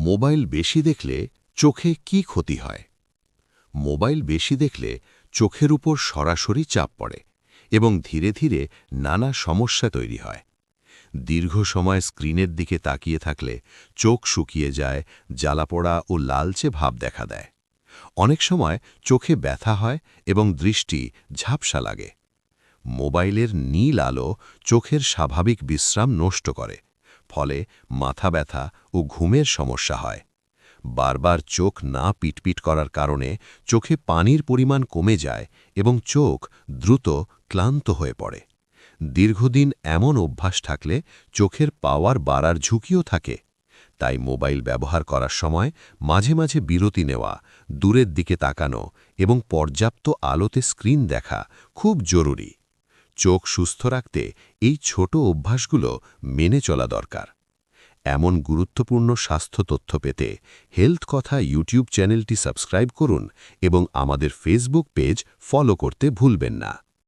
Mobile বেশি দেখলে চোখে কি ক্ষতি হয়? মোবাইল বেশি দেখলে চোখের উপর সরাসরি চাপ পড়ে এবং ধীরে ধীরে নানা সমস্যা তৈরি হয়। দীর্ঘ সময় স্ক্রিনের দিকে তাকিয়ে থাকলে চোখ শুকিয়ে যায়, জ্বালাপোড়া ও লালচে ভাব দেখা দেয়। অনেক সময় চোখে ব্যথা হয় এবং দৃষ্টি ঝাপসা লাগে। মোবাইলের নীল আলো চোখের স্বাভাবিক বিশ্রাম নষ্ট করে, ফলে মাথা ব্যথা ও ঘুমের সমস্যা হয়। বারবার চোখ না পিটপিট করার কারণে চোখে পানির পরিমাণ কমে যায় এবং চোখ দ্রুত ক্লান্ত হয়ে পড়ে। দীর্ঘদিন এমন অভ্যাস থাকলে চোখের পাওয়ার বাড়ার ঝুঁকিও থাকে। তাই মোবাইল ব্যবহার করার সময় মাঝে মাঝে বিরতি নেওয়া, দূরের দিকে তাকানো এবং পর্যাপ্ত আলোতে স্ক্রিন দেখা খুব জরুরি। চোখ সুস্থ রাখতে এই ছোট অভ্যাসগুলো মেনে চলা দরকার। এমন গুরুত্বপূর্ণ স্বাস্থ্য তথ্য পেতে হেলথ কথা ইউটিউব চ্যানেলটি সাবস্ক্রাইব করুন এবং আমাদের ফেসবুক পেজ ফলো করতে ভুলবেন না।